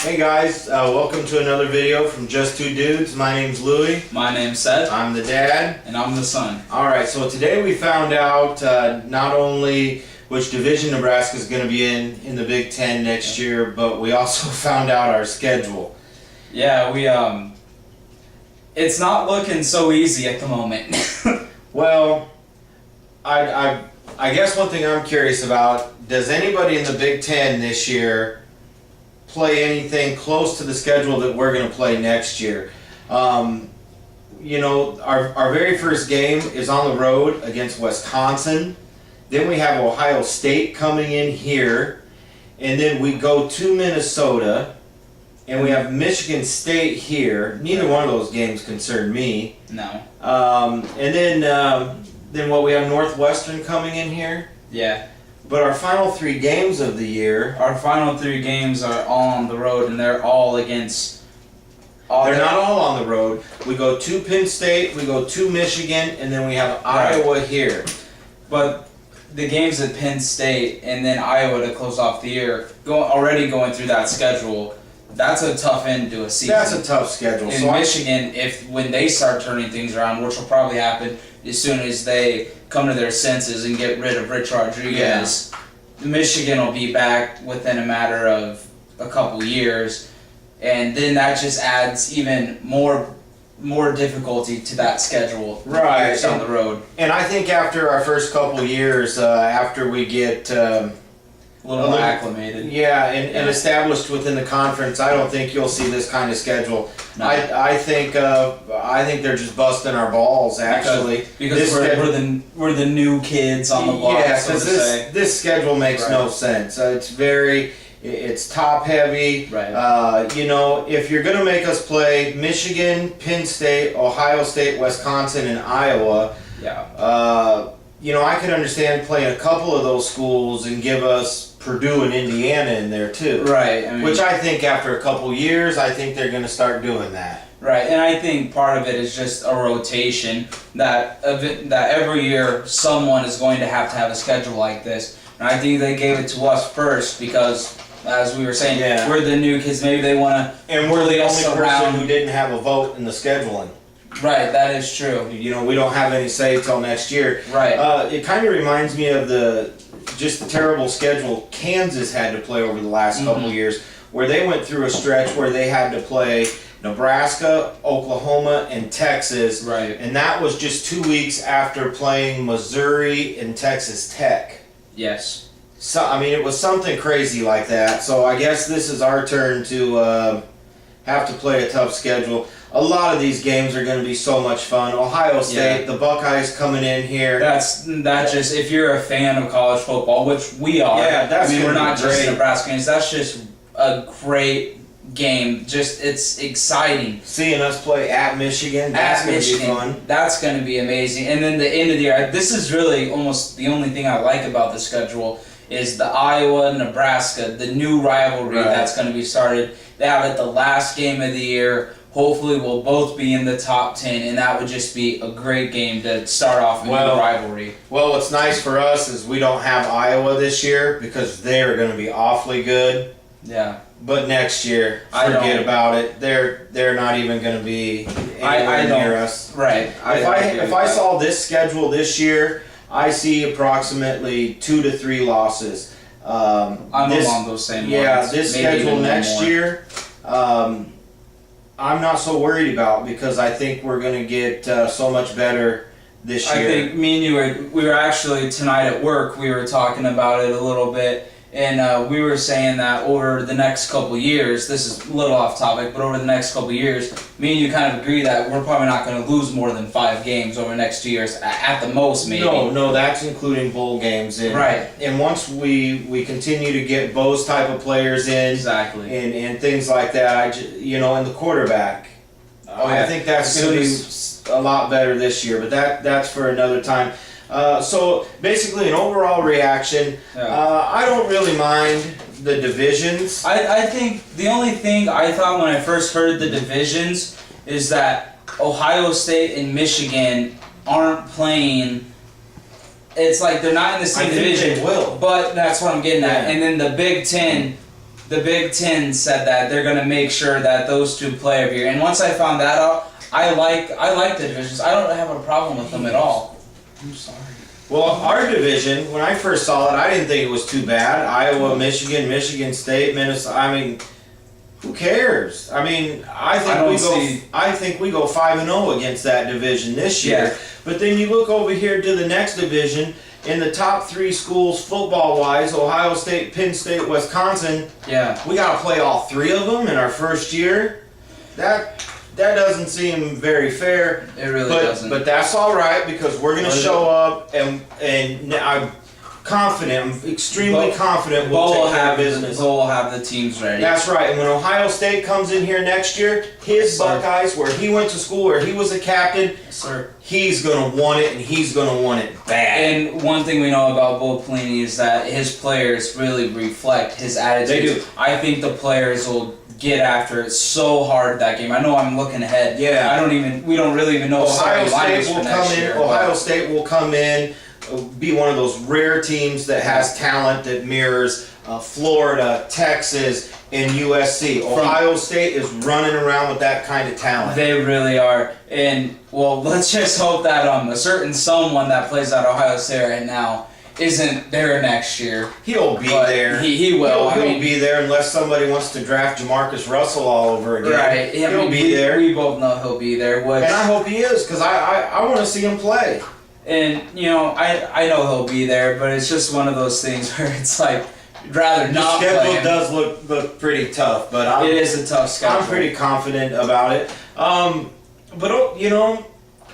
Hey guys, welcome to another video from Just Two Dudes. My name's Louie. My name's Seth. I'm the dad. And I'm the son. Alright, so today we found out not only which division Nebraska is going to be in the Big Ten next year, but we also found out our schedule. Yeah, it's not looking so easy at the moment. Well, I guess one thing I'm curious about, does anybody in the Big Ten this year play anything close to the schedule that we're going to play next year? You know, our very first game is on the road against Wisconsin. Then we have Ohio State coming in here. And then we go to Minnesota. And we have Michigan State here. Neither one of those games concern me. No. And then what, we have Northwestern coming in here. Yeah. But our final 3 games of the year... Our final 3 games are all on the road, and they're all against... They're not all on the road. We go to Penn State, we go to Michigan, and then we have Iowa here. But the games at Penn State and then Iowa to close off the year, already going through that schedule, that's a tough end to a season. That's a tough schedule. In Michigan, when they start turning things around, which will probably happen as soon as they come to their senses and get rid of Rich Rodriguez, Michigan will be back within a matter of a couple years, and then that just adds even more difficulty to that schedule down the road. And I think after our first couple years, after we get a little acclimated, and established within the conference, I don't think you'll see this kind of schedule. No. I think they're just busting our balls, actually, because we're the new kids on the block. Yeah, because this schedule makes no sense. It's top heavy. Right. You know, if you're gonna make us play Michigan, Penn State, Ohio State, Wisconsin, and Iowa, you know, I could understand playing a couple of those schools and give us Purdue and Indiana in there too. Right. I mean, which I think after a couple years, I think they're going to start doing that. Right, and I think part of it is just a rotation that every year someone is going to have a schedule like this. And I think they gave it to us first because, as we were saying, we're the new kids. Maybe they want to. And we're the only person who didn't have a vote in the scheduling. Right, that is true. You know, we don't have any say till next year. Right. It kind of reminds me of the terrible schedule Kansas had to play over the last couple years, where they went through a stretch where they had to play Nebraska, Oklahoma, and Texas. Right. And that was just 2 weeks after playing Missouri and Texas Tech. Yes. So, I mean, it was something crazy like that. So I guess this is our turn to have to play a tough schedule. A lot of these games are going to be so much fun. Ohio State, the Buckeyes coming in here. If you're a fan of college football, which we are. Yeah, that's we're not just great. Nebraskans. That's just a great game. It's exciting. Seeing us play at Michigan, that's going to be fun. That's going to be amazing. And then the end of the year, this is really almost the only thing I like about the schedule is the Iowa-Nebraska, the new rivalry that's going to be started. They have it the last game of the year. Hopefully we'll both be in the top 10, and that would just be a great game to start off a new rivalry. Well, what's nice for us is we don't have Iowa this year because they're going to be awfully good. Yeah. But next year, forget about it. They're not even going to be anywhere near us. Right. If I saw this schedule this year, I see approximately 2 to 3 losses. I'm along those same lines. Yeah, this schedule next year, I'm not so worried about because I think we're going to get so much better this year. I think me and you we were actually tonight at work, we were talking about it a little bit, and we were saying that over the next couple years, this is a little off topic, but over the next couple years, me and you kind of agree that we're probably not going to lose more than 5 games over the next 2 years, at the most maybe. No, that's including bowl games. And once we continue to get those type of players in, and things like that, and the quarterback, I think that's going to be a lot better this year, but that's for another time. So basically an overall reaction, I don't really mind the divisions. I think the only thing I thought when I first heard the divisions is that Ohio State and Michigan aren't playing. It's like they're not in the same division. They will. But that's what I'm getting at. And then the Big Ten, the Big Ten said that they're going to make sure that those two play every year. And once I found that out, I like the divisions. I don't have a problem with them at all. I'm sorry. Well, our division, when I first saw it, I didn't think it was too bad. Iowa, Michigan, Michigan State, Minnesota. I mean, who cares? I mean, I think we go 5-0 against that division this year. Yeah. But then you look over here to the next division. In the top 3 schools, football-wise, Ohio State, Penn State, Wisconsin. Yeah. We got to play all 3 of them in our first year. That doesn't seem very fair. It really doesn't. But that's all right because we're going to show up, and I'm confident. I'm extremely confident we'll take care of business. We'll have the teams ready. That's right. And when Ohio State comes in here next year, his Buckeyes, where he went to school, where he was a captain, Sir. he's going to want it, and he's going to want it bad. And one thing we know about Bo Pelini is that his players really reflect his attitude. They do. I think the players will get after it so hard that game. I know I'm looking ahead. Yeah. We don't really even know Ohio State for will next come in. year, Ohio State will come in, be one of those rare teams that has talent that mirrors Florida, Texas, and USC. Ohio State is running around with that kind of talent. They really are. And, well, let's just hope that a certain someone that plays at Ohio State right now isn't there next year. He'll be there. He will. He'll be there unless somebody wants to draft Jamarcus Russell all over again. Right. He'll be there. We both know he'll be there. And I hope he is because I want to see him play. And, I know he'll be there, but it's just one of those things where it's like, rather not play him. The schedule does look pretty tough, but it is a tough schedule. I'm pretty confident about it. But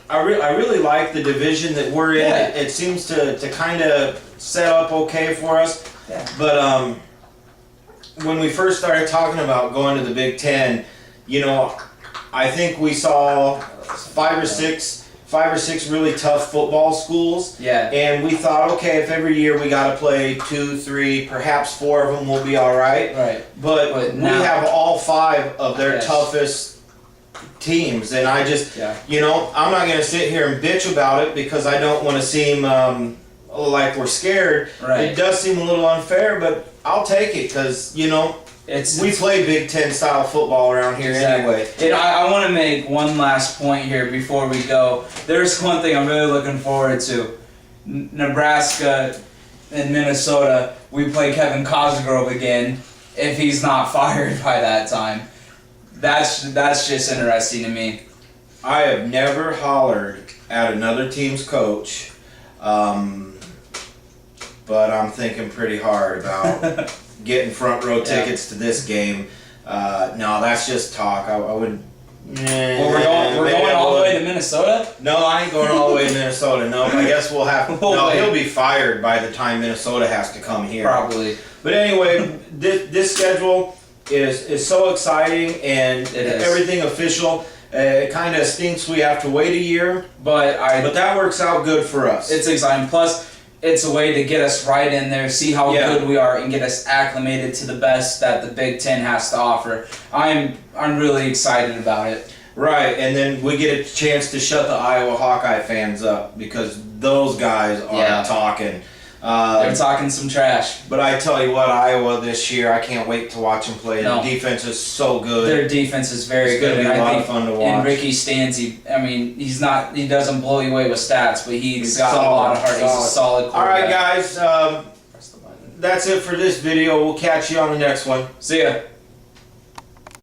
I really like the division that we're in. Yeah. It seems to kind of set up okay for us. Yeah. But when we first started talking about going to the Big Ten, I think we saw 5 or 6 really tough football schools. Yeah. And we thought, okay, if every year we got to play 2, 3, perhaps 4 of them will be all right. Right. But we now, have all 5 of their yes. toughest teams, and I just, I'm not going to sit here and bitch about it because I don't want to seem like we're scared. Right. It does seem a little unfair, but I'll take it because, we play Big Ten style football around here anyway. And I want to make one last point here before we go. There's one thing I'm really looking forward to. Nebraska and Minnesota, we play Kevin Cosgrove again if he's not fired by that time. That's just interesting to me. I have never hollered at another team's coach, but I'm thinking pretty hard about getting front row tickets to this game. No, that's just talk. I would. Well, we're going all the way to Minnesota? No, I ain't going all the way to Minnesota. No, I guess we'll have. No, he'll be fired by the time Minnesota has to come here. Probably. But anyway, this schedule is so exciting and everything official. It kind of stinks we have to wait a year, but that works out good for us. It's exciting. Plus, it's a way to get us right in there, see how good we are, and get us acclimated to the best that the Big Ten has to offer. I'm really excited about it. Right, and then we get a chance to shut the Iowa Hawkeye fans up because those guys are talking. They're talking some trash. But I tell you what, Iowa this year, I can't wait to watch them play. No. The defense is so good. Their defense is very good. It's going to be a lot of fun to watch. And Ricky Stanzi, he doesn't blow you away with stats, but he's got a lot of heart. He's a solid quarterback. All right, guys, that's it for this video. We'll catch you on the next one. See ya.